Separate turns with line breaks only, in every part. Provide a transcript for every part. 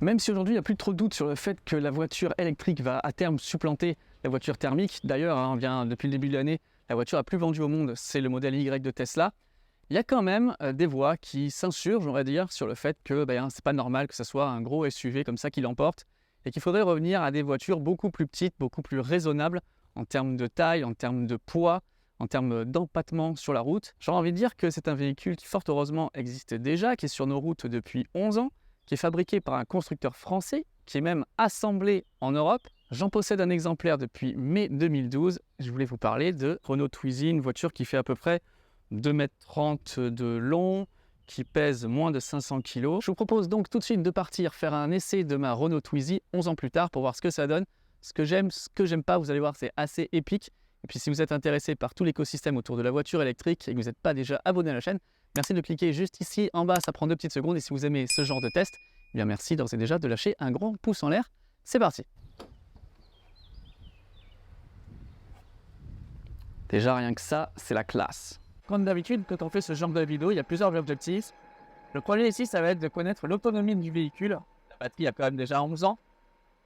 Même si aujourd'hui il n'y a plus trop de doute sur le fait que la voiture électrique va à terme supplanter la voiture thermique, d'ailleurs depuis le début de l'année, la voiture la plus vendue au monde, c'est le modèle Y de Tesla, il y a quand même des voix qui s'insurgent, on va dire, sur le fait que c'est pas normal que ce soit un gros SUV comme ça qui l'emporte et qu'il faudrait revenir à des voitures beaucoup plus petites, beaucoup plus raisonnables en termes de taille, en termes de poids, en termes d'empattement sur la route. J'aurais envie de dire que c'est un véhicule qui fort heureusement existe déjà, qui est sur nos routes depuis 11 ans, qui est fabriqué par un constructeur français, qui est même assemblé en Europe. J'en possède un exemplaire depuis mai 2012. Je voulais vous parler de Renault Twizy, une voiture qui fait à peu près 2,30 m de long, qui pèse moins de 500 kg. Je vous propose donc tout de suite de partir faire un essai de ma Renault Twizy 11 ans plus tard pour voir ce que ça donne. Ce que j'aime, ce que j'aime pas, vous allez voir, c'est assez épique. Et puis si vous êtes intéressé par tout l'écosystème autour de la voiture électrique et que vous n'êtes pas déjà abonné à la chaîne, merci de cliquer juste ici en bas, ça prend 2 petites secondes. Et si vous aimez ce genre de test, eh bien merci d'ores et déjà de lâcher un grand pouce en l'air. C'est parti. Déjà rien que ça, c'est la classe. Comme d'habitude, quand on fait ce genre de vidéo, il y a plusieurs objectifs. Le premier ici, ça va être de connaître l'autonomie du véhicule. La batterie a quand même déjà 11 ans.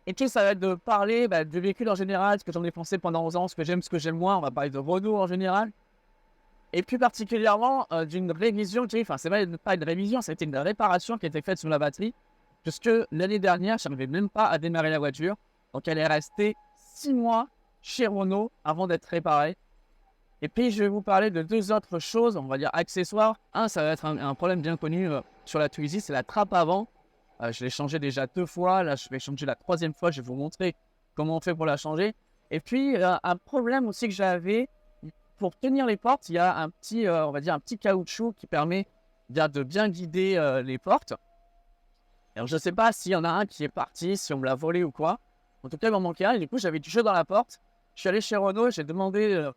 Et puis ça va être de parler du véhicule en général, ce que j'en ai pensé pendant 11 ans, ce que j'aime moins. On va parler de Renault en général. Et plus particulièrement d'une révision, enfin c'est pas une révision, c'était une réparation qui a été faite sur la batterie. Puisque l'année dernière, je n'arrivais même pas à démarrer la voiture. Donc elle est restée 6 mois chez Renault avant d'être réparée. Et puis je vais vous parler de 2 autres choses, on va dire accessoires. Un, ça va être un problème bien connu sur la Twizy, c'est la trappe avant. Je l'ai changé déjà 2 fois, là je vais changer la 3e fois, je vais vous montrer comment on fait pour la changer. Et puis un problème aussi que j'avais, pour tenir les portes, il y a un petit, on va dire un petit caoutchouc qui permet de bien guider les portes. Alors je ne sais pas s'il y en a un qui est parti, si on me l'a volé ou quoi. En tout cas il m'en manquait un et du coup j'avais du jeu dans la porte. Je suis allé chez Renault, j'ai demandé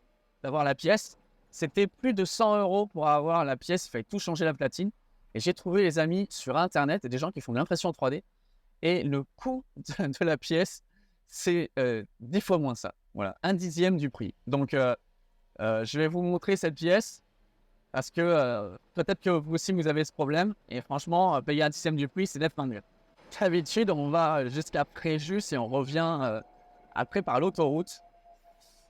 d'avoir la pièce. C'était plus de 100 € pour avoir la pièce, il fallait tout changer la platine. Et j'ai trouvé les amis sur internet et des gens qui font de l'impression 3D. Et le coût de la pièce, c'est 10 fois moins ça. Voilà, 1/10 du prix. Donc je vais vous montrer cette pièce parce que peut-être que vous aussi vous avez ce problème. Et franchement, payer 1/10 du prix, c'est nettement mieux. D'habitude, on va jusqu'à Fréjus et on revient après par l'autoroute.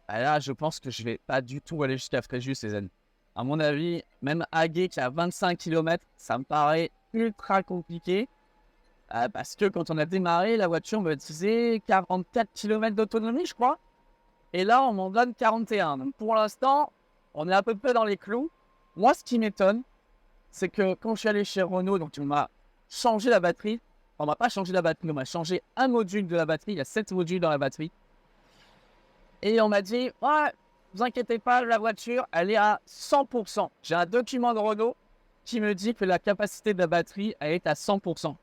Et là, je pense que je vais pas du tout aller jusqu'à Fréjus, les amis. À mon avis, même Hagué qui a 25 km, ça me paraît ultra compliqué. Parce que quand on a démarré, la voiture me disait 44 km d'autonomie, je crois. Et là, on m'en donne 41. Donc pour l'instant, on est à peu près dans les clous. Moi, ce qui m'étonne, c'est que quand je suis allé chez Renault, donc on m'a changé la batterie. On m'a pas changé la batterie, on m'a changé un module de la batterie. Il y a 7 modules dans la batterie. Et on m'a dit, ouais, vous inquiétez pas, la voiture, elle est à 100%. J'ai un document de Renault qui me dit que la capacité de la batterie, elle est à 100%.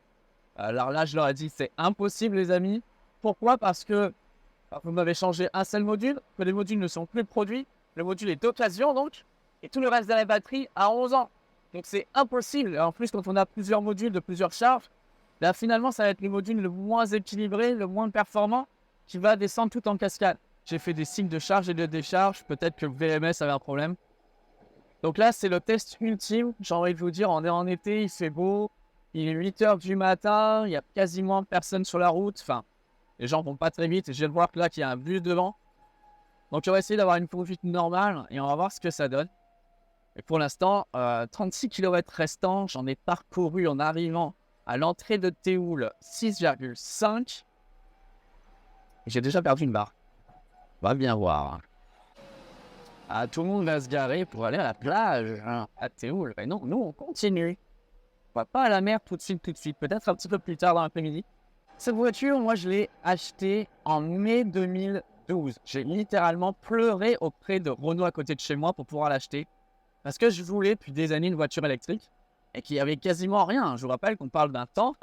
Alors là, je leur ai dit, c'est impossible, les amis. Pourquoi? Parce que vous m'avez changé un seul module, que les modules ne sont plus produits. Le module est d'occasion, donc. Et tout le reste de la batterie a 11 ans. Donc c'est impossible. En plus, quand on a plusieurs modules de plusieurs charges, là, finalement, ça va être le module le moins équilibré, le moins performant, qui va descendre tout en cascade. J'ai fait des signes de charge et de décharge. Peut-être que le VMS avait un problème. Donc là, c'est le test ultime. J'ai envie de vous dire, on est en été, il fait beau. Il est 8 h du matin. Il y a quasiment personne sur la route. Enfin, les gens vont pas très vite. Je viens de voir que là, qu'il y a un bus devant. Donc, on va essayer d'avoir une conduite normale et on va voir ce que ça donne. Et pour l'instant, 36 km restants. J'en ai parcouru en arrivant à l'entrée de Théoul 6,5. J'ai déjà perdu une barre. On va bien voir. Tout le monde va se garer pour aller à la plage, à Théoul. Et non, nous, on continue. On va pas à la mer tout de suite. Peut-être un petit peu plus tard dans l'après-midi. Cette voiture, moi, je l'ai achetée en mai 2012. J'ai littéralement pleuré auprès de Renault à côté de chez moi pour pouvoir l'acheter. Parce que je voulais, depuis des années, une voiture électrique. Et qu'il n'y avait quasiment rien. Je vous rappelle qu'on parle d'un temps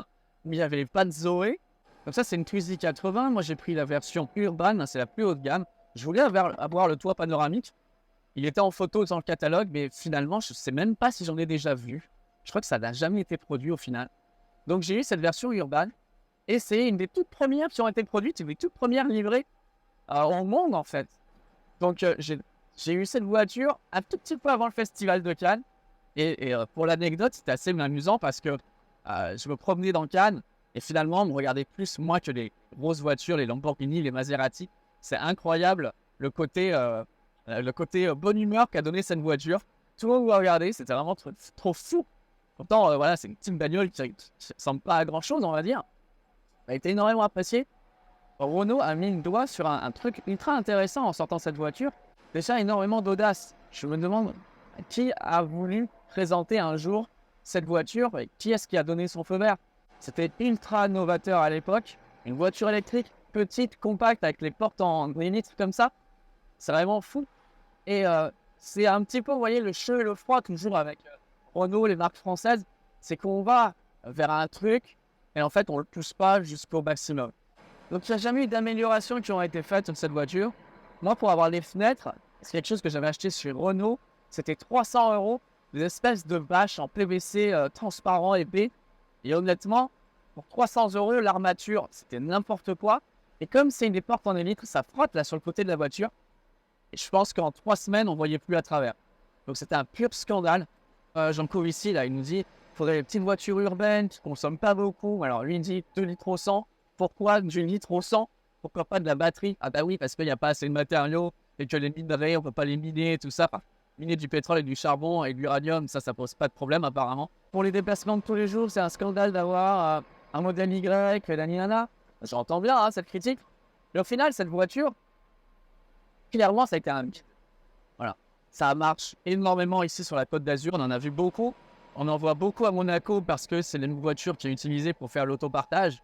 où il n'y avait pas de Zoé. Donc ça, c'est une Twizy 80. Moi, j'ai pris la version Urban, c'est la plus haut de gamme. Je voulais avoir le toit panoramique. Il était en photo dans le catalogue, mais finalement, je ne sais même pas si j'en ai déjà vu. Je crois que ça n'a jamais été produit au final. Donc, j'ai eu cette version Urban. Et c'est une des toutes premières qui ont été produites. C'est une des toutes premières livrées au monde, en fait. Donc, j'ai eu cette voiture un tout petit peu avant le festival de Cannes. Et pour l'anecdote, c'était assez amusant parce que je me promenais dans Cannes. Et finalement, on me regardait plus moi que les grosses voitures, les Lamborghini, les Maserati. C'est incroyable le côté bonne humeur qu'a donné cette voiture. Tout le monde m'a regardé, c'était vraiment trop fou. Pourtant, voilà, c'est une petite bagnole qui ne ressemble pas à grand-chose, on va dire. Elle a été énormément appréciée. Renault a mis le doigt sur un truc ultra intéressant en sortant cette voiture. Déjà, énormément d'audace. Je me demande qui a voulu présenter un jour cette voiture et qui est-ce qui a donné son feu vert. C'était ultra novateur à l'époque. Une voiture électrique, petite, compacte, avec les portes en granit comme ça. C'est vraiment fou. Et c'est un petit peu, vous voyez, le chaud et le froid toujours avec Renault, les marques françaises. C'est qu'on va vers un truc et en fait, on ne le pousse pas jusqu'au maximum. Donc, il n'y a jamais eu d'améliorations qui ont été faites sur cette voiture. Moi, pour avoir les fenêtres, c'est quelque chose que j'avais acheté sur Renault. C'était 300 €, des espèces de bâches en PVC transparent épais. Et honnêtement, pour 300 € l'armature, c'était n'importe quoi. Et comme c'est une des portes en élytre, ça frotte là sur le côté de la voiture. Et je pense qu'en 3 semaines, on ne voyait plus à travers. Donc, c'était un pur scandale. Jean-Claude ici, là, il nous dit il faudrait des petites voitures urbaines qui ne consomment pas beaucoup. Alors, lui, il dit 2 litres au 100. Pourquoi du litre au 100? Pourquoi pas de la batterie? Ah bah oui, parce qu'il n'y a pas assez de matériaux et que les minerais, on ne peut pas les miner, tout ça. Enfin, miner du pétrole et du charbon et de l'uranium, ça pose pas de problème apparemment. Pour les déplacements de tous les jours, c'est un scandale d'avoir un modèle Y, la nana. J'entends bien hein, cette critique. Mais au final, cette voiture, clairement, ça a été un mythe. Voilà. Ça marche énormément ici sur la Côte d'Azur, on en a vu beaucoup. On en voit beaucoup à Monaco parce que c'est les voitures qui sont utilisées pour faire l'autopartage.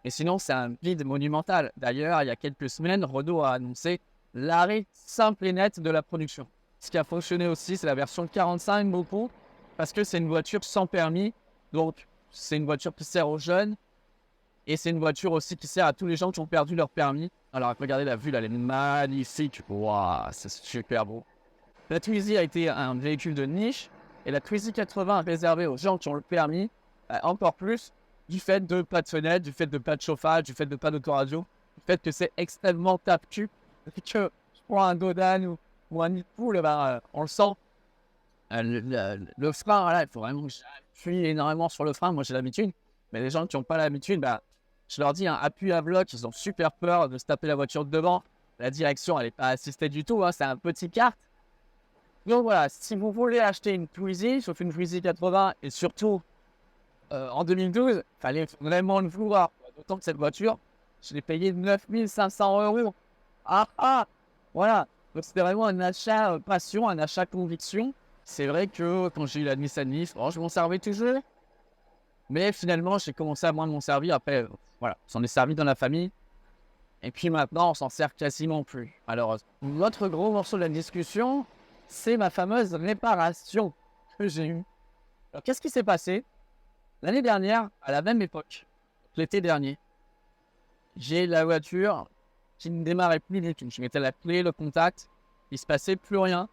Et sinon, c'est un vide monumental. D'ailleurs, il y a quelques semaines, Renault a annoncé l'arrêt simple et net de la production. Ce qui a fonctionné aussi, c'est la version 45 beaucoup, parce que c'est une voiture sans permis. Donc, c'est une voiture qui sert aux jeunes. Et c'est une voiture aussi qui sert à tous les gens qui ont perdu leur permis. Alors, regardez la vue, là, elle est magnifique. Waouh, c'est super beau. La Twizy a été un véhicule de niche. Et la Twizy 80 réservée aux gens qui ont le permis, encore plus. Du fait de pas de fenêtre, du fait de pas de chauffage, du fait de pas d'autoradio, du fait que c'est extrêmement tape-cul, que je prends un Dodan ou un Nidpool, on le sent. Le frein, là, il faut vraiment que j'appuie énormément sur le frein, moi j'ai l'habitude. Mais les gens qui n'ont pas l'habitude, je leur dis, appuie à bloc, ils ont super peur de se taper la voiture de devant. La direction, elle n'est pas assistée du tout, c'est un petit kart. Donc voilà, si vous voulez acheter une Twizy, sauf une Twizy 80 et surtout en 2012, il fallait vraiment le vouloir. D'autant que cette voiture, je l'ai payée 9 500 €. Voilà. Donc c'était vraiment un achat passion, un achat conviction. C'est vrai que quand j'ai eu la Nissan Leaf, je m'en servais toujours. Mais finalement, j'ai commencé à moins m'en servir. Après, voilà, on s'en est servi dans la famille. Et puis maintenant, on s'en sert quasiment plus. Alors, l'autre gros morceau de la discussion, c'est ma fameuse réparation que j'ai eue. Alors, qu'est-ce qui s'est passé? L'année dernière, à la même époque, l'été dernier, j'ai la voiture qui ne démarrait plus du tout. Je mettais la clé, le contact, il ne se passait plus rien.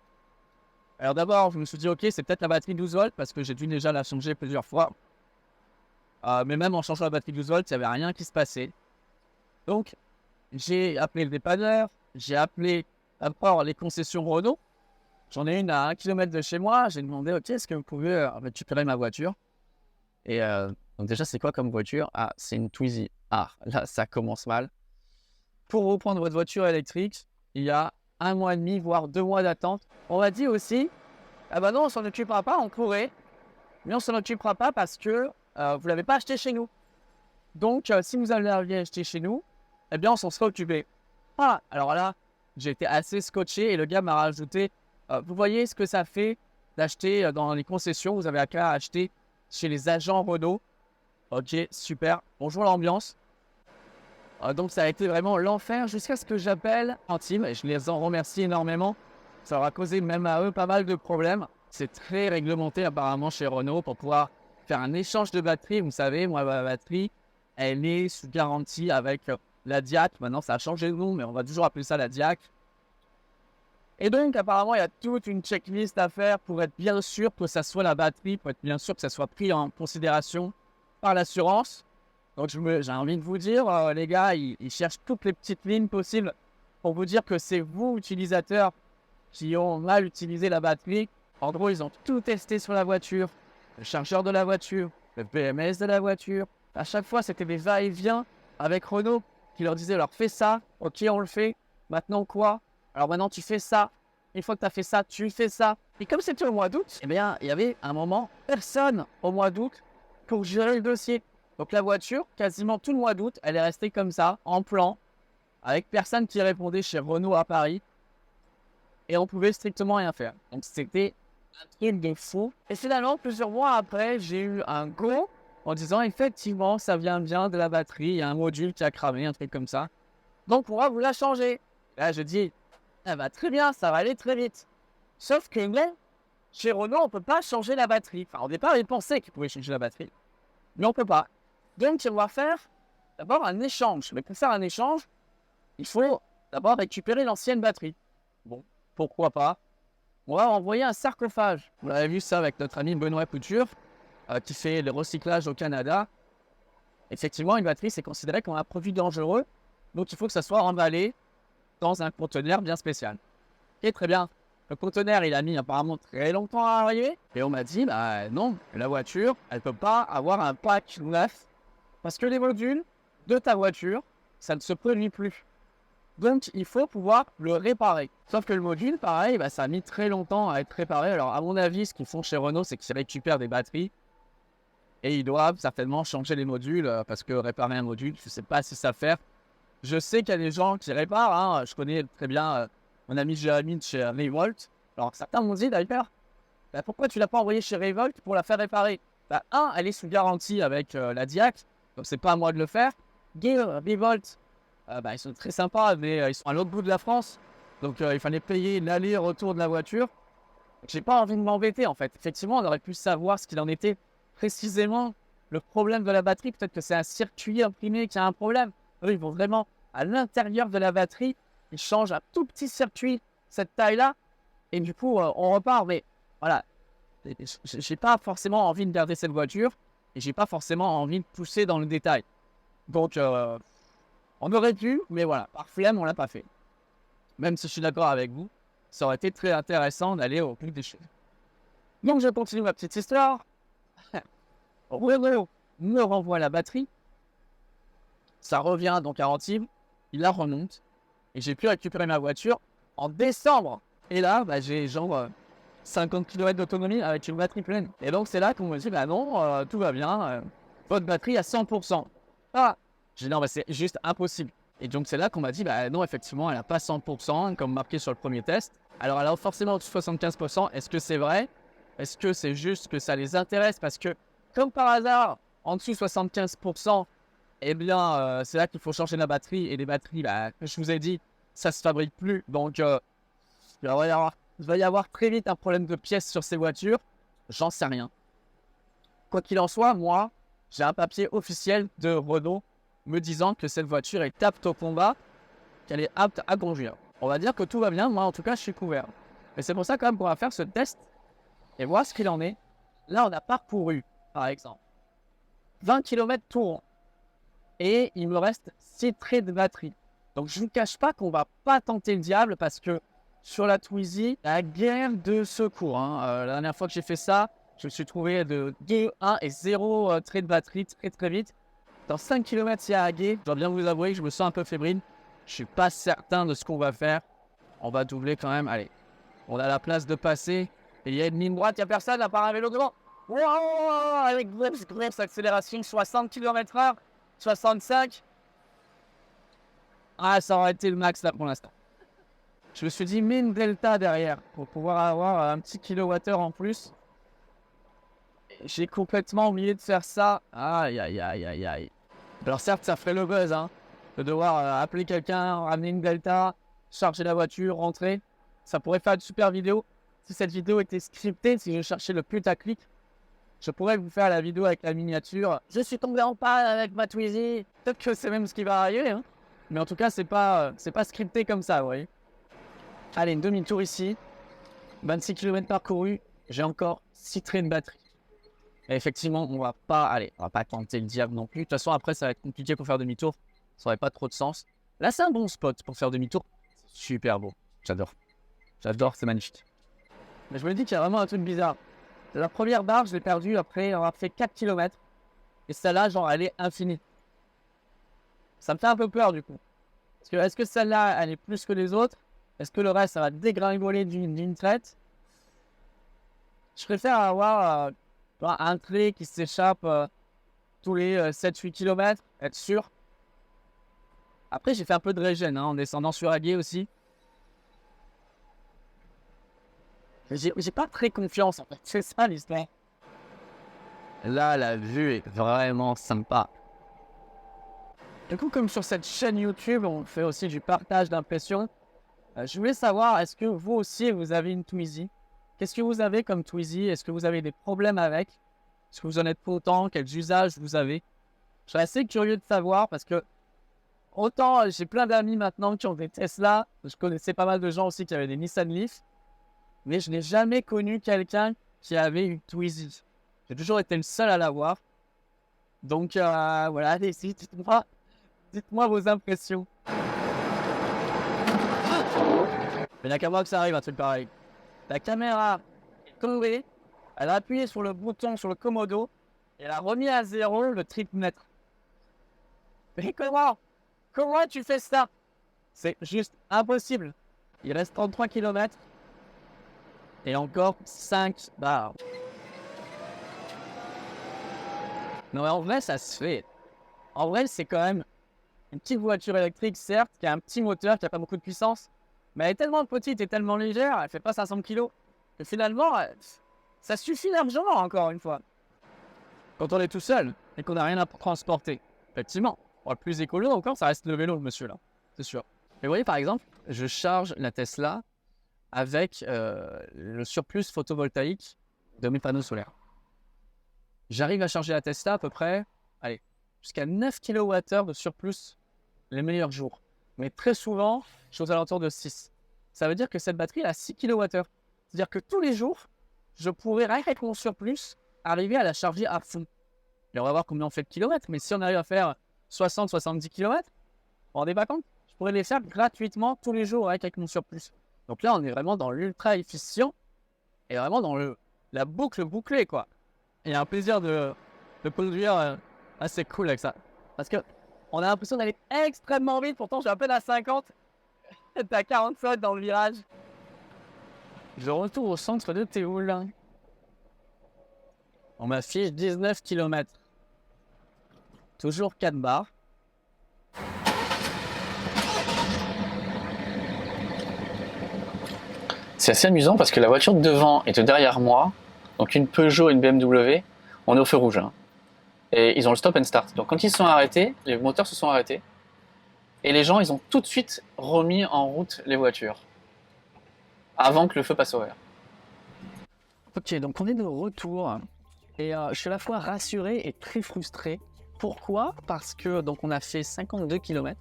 Alors d'abord, je me suis dit, ok, c'est peut-être la batterie 12 volts parce que j'ai dû déjà la changer plusieurs fois. Mais même en changeant la batterie 12 volts, il n'y avait rien qui se passait. Donc, j'ai appelé le dépanneur, j'ai appelé d'abord les concessions Renault. J'en ai une à 1 km de chez moi. J'ai demandé, ok, est-ce que vous pouvez récupérer ma voiture? Et donc déjà, c'est quoi comme voiture? C'est une Twizy. Là, ça commence mal. Pour reprendre votre voiture électrique, il y a 1 mois et demi, voire 2 mois d'attente. On m'a dit aussi, non, on s'en occupera pas, on pourrait, mais on s'en occupera pas parce que vous l'avez pas acheté chez nous. Donc, si vous l'aviez acheté chez nous, eh bien, on s'en serait occupé. Alors là, j'ai été assez scotché et le gars m'a rajouté, vous voyez ce que ça fait d'acheter dans les concessions, vous avez qu'à acheter chez les agents Renault. Ok, super. Bonjour l'ambiance. Donc ça a été vraiment l'enfer jusqu'à ce que j'appelle Intime et je les en remercie énormément. Ça aura causé même à eux pas mal de problèmes. C'est très réglementé apparemment chez Renault pour pouvoir faire un échange de batterie. Vous savez, moi ma batterie, elle est sous garantie avec la Diac. Maintenant ça a changé de nom, mais on va toujours appeler ça la Diac. Et donc, apparemment, il y a toute une checklist à faire pour être bien sûr que ça soit la batterie, pour être bien sûr que ça soit pris en considération par l'assurance. Donc, j'ai envie de vous dire, les gars, ils cherchent toutes les petites lignes possibles pour vous dire que c'est vous, utilisateurs, qui ont mal utilisé la batterie. En gros, ils ont tout testé sur la voiture, le chargeur de la voiture, le BMS de la voiture, À chaque fois, c'était des va-et-vient avec Renault qui leur disait, alors fais ça, ok, on le fait. Maintenant quoi? Alors maintenant, tu fais ça. Une fois que tu as fait ça, tu fais ça. Et comme c'était au mois d'août, eh bien, il y avait un moment, personne au mois d'août pour gérer le dossier. Donc la voiture, quasiment tout le mois d'août, elle est restée comme ça, en plan, avec personne qui répondait chez Renault à Paris. Et on pouvait strictement rien faire. Donc c'était un truc de fou. Et finalement, plusieurs mois après, j'ai eu un go en disant effectivement, ça vient bien de la batterie. Il y a un module qui a cramé, un truc comme ça. Donc on va vous la changer. Là, je dis, ça va très bien, ça va aller très vite. Sauf que là, chez Renault, on ne peut pas changer la batterie. Enfin, au départ, ils pensaient qu'ils pouvaient changer la batterie. Mais on ne peut pas. Donc, on va faire d'abord un échange. Mais pour faire un échange, il faut d'abord récupérer l'ancienne batterie. Bon, pourquoi pas. On va envoyer un sarcophage. Vous avez vu ça avec notre ami Benoît Couture, qui fait le recyclage au Canada. Effectivement, une batterie, c'est considéré comme un produit dangereux. Donc, il faut que ça soit emballé dans un conteneur bien spécial. Ok, très bien. Le conteneur, il a mis apparemment très longtemps à arriver. Et on m'a dit, bah non, la voiture, elle ne peut pas avoir un pack neuf. Parce que les modules de ta voiture, ça ne se produit plus. Donc, il faut pouvoir le réparer. Sauf que le module, pareil, bah, ça a mis très longtemps à être réparé. Alors, à mon avis, ce qu'ils font chez Renault, c'est qu'ils récupèrent des batteries. Et ils doivent certainement changer les modules. Parce que réparer un module, je ne sais pas si ça fait. Je sais qu'il y a des gens qui réparent. Hein. Je connais très bien mon ami Jérémy de chez Revolt. Alors, certains m'ont dit d'ailleurs, bah, pourquoi tu ne l'as pas envoyé chez Revolt pour la faire réparer? Bah, elle est sous garantie avec la Diac. Donc, c'est pas à moi de le faire. Revolt, bah, ils sont très sympas, mais ils sont à l'autre bout de la France. Donc, il fallait payer l'aller-retour de la voiture. J'ai pas envie de m'embêter, en fait. Effectivement, on aurait pu savoir ce qu'il en était précisément. Le problème de la batterie, peut-être que c'est un circuit imprimé qui a un problème. Eux, ils vont vraiment à l'intérieur de la batterie. Ils changent un tout petit circuit, cette taille-là. Et du coup, on repart. Mais voilà, j'ai pas forcément envie de garder cette voiture. Et j'ai pas forcément envie de pousser dans le détail. Donc, on aurait pu, mais voilà, par flemme, on l'a pas fait. Même si je suis d'accord avec vous, ça aurait été très intéressant d'aller au bout des choses. Donc, je continue ma petite histoire. Renault me renvoie la batterie. Ça revient donc à Antibes. Il la remonte. Et j'ai pu récupérer ma voiture en décembre. Et là, bah, j'ai genre 50 km d'autonomie avec une batterie pleine. Et donc, c'est là qu'on me dit, bah non, tout va bien. Votre batterie à 100%. Ah, j'ai dit, non, bah, c'est juste impossible. Et donc, c'est là qu'on m'a dit, bah non, effectivement, elle n'a pas 100%, comme marqué sur le premier test. Alors, elle a forcément au-dessus de 75%. Est-ce que c'est vrai? Est-ce que c'est juste que ça les intéresse? Parce que, comme par hasard, en dessous de 75%, eh bien, c'est là qu'il faut changer la batterie. Et les batteries, bah, je vous ai dit, ça se fabrique plus. Donc, il va y avoir très vite un problème de pièces sur ces voitures. J'en sais rien. Quoi qu'il en soit, moi, j'ai un papier officiel de Renault me disant que cette voiture est apte au combat, qu'elle est apte à conduire. On va dire que tout va bien. Moi, en tout cas, je suis couvert. Mais c'est pour ça quand même qu'on va faire ce test et voir ce qu'il en est. Là, on a parcouru, par exemple, 20 km tout rond. Et il me reste 6 traits de batterie. Donc, je ne vous cache pas qu'on ne va pas tenter le diable parce que sur la Twizy, la guerre de secours. Hein. La dernière fois que j'ai fait ça, je me suis trouvé de 1 et 0 traits de batterie très très vite. Dans 5 km, il y a à guet. Je dois bien vous avouer que je me sens un peu fébrile. Je ne suis pas certain de ce qu'on va faire. On va doubler quand même. Allez, on a la place de passer. Et il y a une ligne droite, il n'y a personne à part un vélo devant. Wow, avec grips, accélération 60 km/h. 65. Ah, ça aurait été le max là pour l'instant. Je me suis dit, mets une delta derrière pour pouvoir avoir un petit kilowattheure en plus. J'ai complètement oublié de faire ça. Aïe, aïe, aïe, aïe, aïe. Alors certes, ça ferait le buzz, hein, de devoir appeler quelqu'un, ramener une delta, charger la voiture, rentrer. Ça pourrait faire une super vidéo. Si cette vidéo était scriptée, si je cherchais le putaclic, je pourrais vous faire la vidéo avec la miniature. Je suis tombé en panne avec ma Twizy. Peut-être que c'est même ce qui va arriver. Hein. Mais en tout cas, c'est pas scripté comme ça, vous voyez. Allez, une demi-tour ici. 26 km parcourus. J'ai encore 6 traits de batterie. Et effectivement, on va pas tenter le diable non plus. De toute façon, après, ça va être compliqué pour faire demi-tour. Ça n'aurait pas trop de sens. Là, c'est un bon spot pour faire demi-tour. C'est super beau. J'adore. J'adore, c'est magnifique. Mais je me dis qu'il y a vraiment un truc bizarre. La première barre, je l'ai perdue après avoir fait 4 km. et celle-là, genre, elle est infinie. Ça me fait un peu peur du coup. Parce que est-ce que celle-là, elle est plus que les autres? Est-ce que le reste, ça va dégringoler d'une traite? Je préfère avoir un trait qui s'échappe tous les 7-8 km, être sûr. Après, j'ai fait un peu de régène en descendant sur Aguet aussi. J'ai pas très confiance en fait, c'est ça l'histoire. Là, la vue est vraiment sympa. Du coup, comme sur cette chaîne YouTube, on fait aussi du partage d'impressions. Je voulais savoir, est-ce que vous aussi, vous avez une Twizy? Qu'est-ce que vous avez comme Twizy? Est-ce que vous avez des problèmes avec? Est-ce que vous en êtes content? Quels usages vous avez? Je suis assez curieux de savoir parce que autant j'ai plein d'amis maintenant qui ont des Tesla. Je connaissais pas mal de gens aussi qui avaient des Nissan Leaf. Mais je n'ai jamais connu quelqu'un qui avait une Twizy. J'ai toujours été le seul à l'avoir. Donc voilà, allez-y, dites-moi vos impressions. Mais la caméra que ça arrive, un truc pareil. La caméra est tombée, elle a appuyé sur le bouton sur le commodo et elle a remis à zéro le tripmètre. Mais comment tu fais ça? C'est juste impossible. Il reste 33 km et encore 5 barres. Non mais en vrai ça se fait. En vrai c'est quand même une petite voiture électrique certes, qui a un petit moteur, qui n'a pas beaucoup de puissance. Mais elle est tellement petite et tellement légère, elle fait pas 500 kg, que finalement ça suffit largement encore une fois. Quand on est tout seul et qu'on n'a rien à transporter, effectivement, le plus écolo encore, ça reste le vélo, monsieur là, c'est sûr. Mais vous voyez par exemple, je charge la Tesla avec le surplus photovoltaïque de mes panneaux solaires. J'arrive à charger la Tesla à peu près, allez, jusqu'à 9 kWh de surplus les meilleurs jours. Mais très souvent, je suis aux alentours de 6. Ça veut dire que cette batterie elle a 6 kWh. C'est-à-dire que tous les jours, je pourrais, avec mon surplus, arriver à la charger à fond. Et on va voir combien on fait de kilomètres. Mais si on arrive à faire 60-70 km, vous vous rendez pas compte? Je pourrais les faire gratuitement tous les jours avec mon surplus. Donc là, on est vraiment dans l'ultra efficient et vraiment dans la boucle bouclée, quoi. Et il y a un plaisir de conduire assez cool avec ça. Parce que on a l'impression d'aller extrêmement vite. Pourtant, je suis à peine à 50. T'es à 45 dans le virage. Je retourne au centre de Théoul. On m'affiche 19 km. Toujours 4 barres.
C'est assez amusant parce que la voiture de devant et de derrière moi, donc une Peugeot et une BMW, on est au feu rouge. Et ils ont le stop and start. Donc quand ils se sont arrêtés, les moteurs se sont arrêtés. Et les gens, ils ont tout de suite remis en route les voitures. Avant que le feu passe au vert.
Ok, donc on est de retour. Et je suis à la fois rassuré et très frustré. Pourquoi? Parce que donc on a fait 52 km.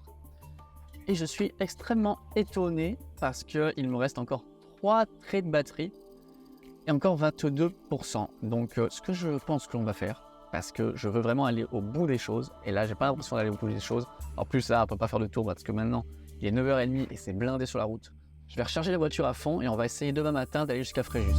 Et je suis extrêmement étonné parce qu'il me reste encore 3 traits de batterie. Et encore 22%. Donc ce que je pense que l'on va faire, parce que je veux vraiment aller au bout des choses, et là j'ai pas l'impression d'aller au bout des choses. En plus là on peut pas faire de tour parce que maintenant il est 9h30 et c'est blindé sur la route. Je vais recharger la voiture à fond et on va essayer demain matin d'aller jusqu'à Fréjus.